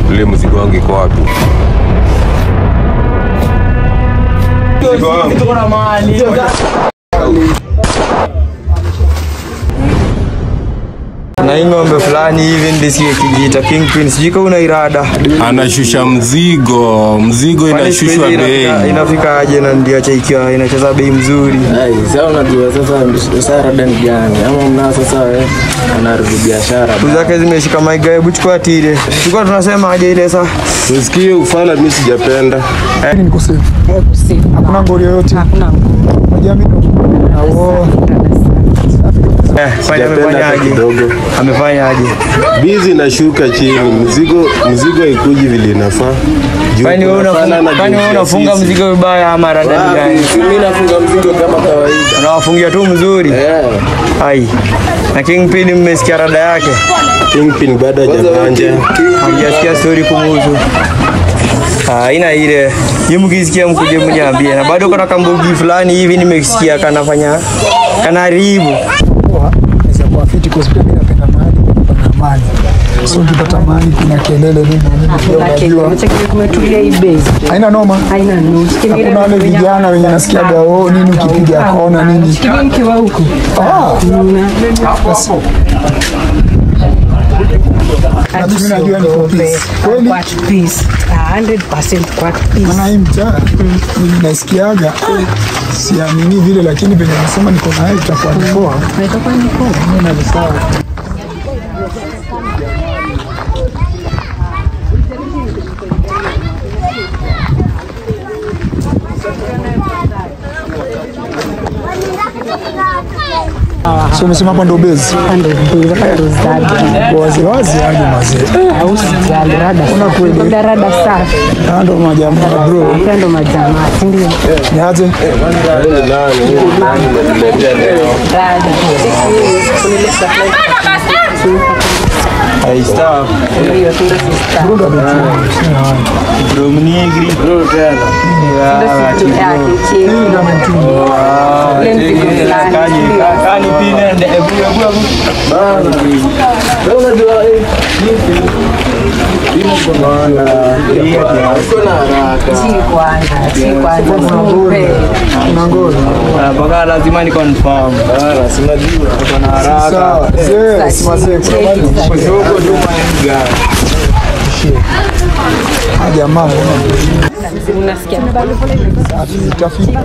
Ule mzigo wangu iko wapi? Mzigo wangu iko na mali. Na ng'ombe fulani hivi ndisikie kijiita Kingpin, sijui kama una irada. Anashusha mzigo inashushwa bei. Inafika aje na ndio acha ikiwa inacheza bei mzuri. Sasa unajua sasa rada ni gani? Ama mna sasa anarudi biashara. Zake zimeshika maiga, hebu chukua tile. Tulikuwa tunasema aje ile sasa. Usikie ufala mimi sijapenda. Niko safe. Hakuna ngori yoyote. Hakuna ngori. Majami ndo. Amefanya aje? Bizi nashuka chini, mzigo ikuji vile inafaa. Kwani wewe unafunga mzigo vibaya ama rada gani? Mimi nafunga mzigo kama kawaida. Unawafungia tu mzuri? Ai. Na Kingpin mmesikia rada yake? Kingpin bado hajanja. Hamjasikia story kumuhusu. Ina ile mkisikia mkuje mniambie. Na bado kuna kambugi fulani hivi nimesikia kanafanya kanaribu. Kwa fiti kwa sababu mimi napenda mali, napenda amani. So ukipata mali kuna kelele nini unajua. Kumetulia hii base. Haina noma. Haina noma. Kuna wale vijana wenye nasikia gao nini ukipiga kona nini. Kiwa huko. Mimi najua ni peace. Kweli? Peace. 100% kwa peace. Maana hii mtaa mimi nasikiaga siamini vile, lakini vile nasema niko na yeye itakuwa ni poa. Itakuwa ni poa. Mimi na sawa. So umesema hapo ndo base. Ndo zaidi. Wazi hadi mazee. Au sijali rada. Una kweli. Rada safi. Ndo majamaa bro. Ndo majamaa, ndio. Niaje? Ai staff. Bro mnigri. Bro tena. Kani pine nde ebu. Unajua Baka lazima ni confirm. sinajua Kuna haraka. Sawa. Jamaa Unasikia utafiti.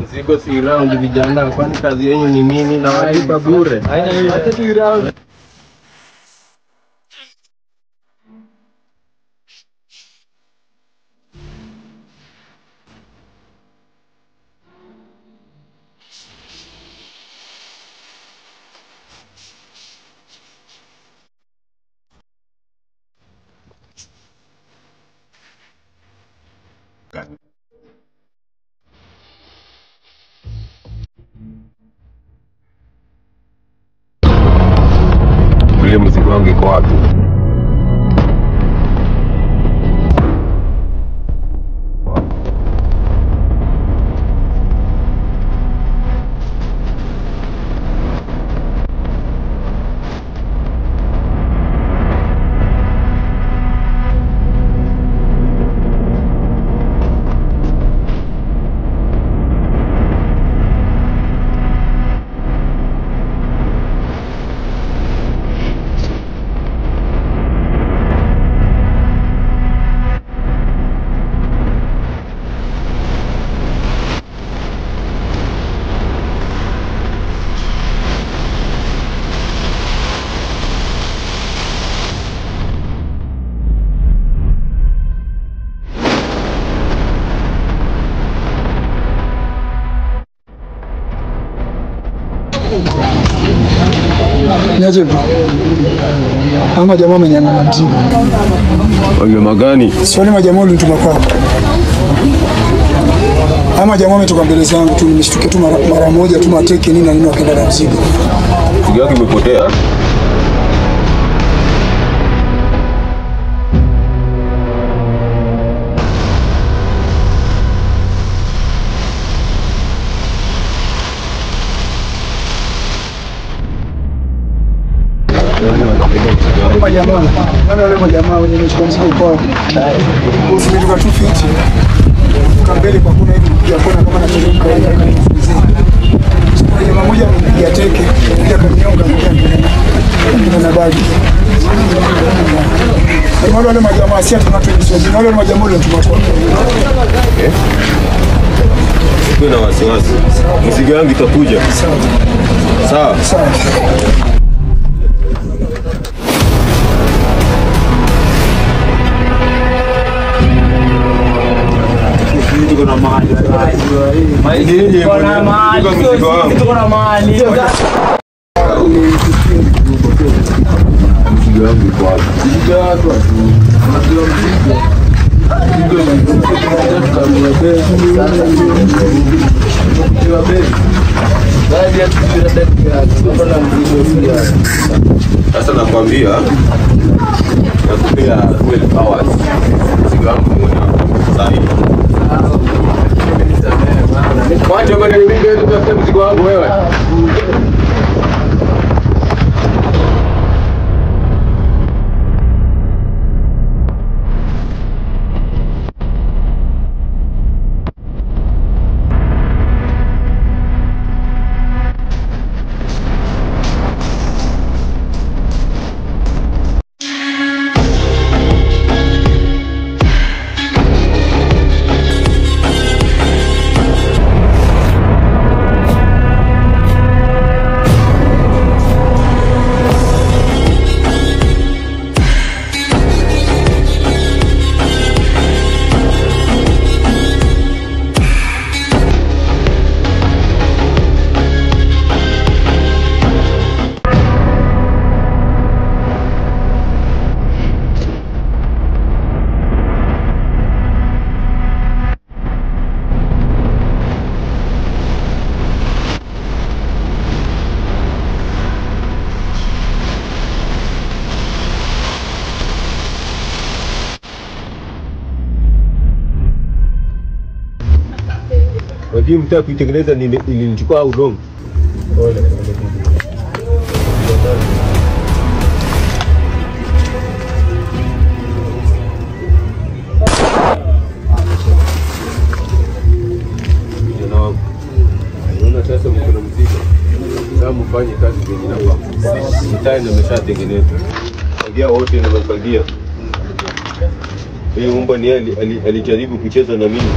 mzigo si round vijana, kwani kazi yenu ni nini na walipa bure? Acha tu round. Ule mzigo wangu iko wapi? Niaje bro. Ama jamaa amenyang'anya mzigo. Wanyama gani? Swali majamaa ulinituma kwao. Ama jamaa ametoka mbele zangu tu, nimeshtukia tu mara moja tu mateke nini na nini wakaenda na mzigo. Mzigo wako umepotea. Wale majamaa wenye mchukua mzigo kwao. Usimetoka tu fiti. Kambele kwa kuna hivi kuja kona kama na teremka ile kanifuzia. Jamaa mmoja amempiga teke, kuja kanyonga na bagi. Wale majamaa si tunatoa wale majamaa ndio tunakuwa. Kuna wasiwasi. Mzigo wangu itakuja. Sawa. Sawa. Tuko na mahali. Tuko na mahali. Tuko na mahali. Mzigo wangu kwa wapi? Sasa nakwambia nakupea 12 hours. Mzigo wangu mmoja sahi. Wacha bwana nimbie tukafute mzigo wangu wewe. Wajii mtaa kuitengeneza ilinichukua au long. Unaona sasa mkono mzigo. Sasa mfanye kazi kwenye namba. Mtaa nimeshatengeneza. Fagia wote nimefagia. Huyu mbwa ni alijaribu kucheza na mimi.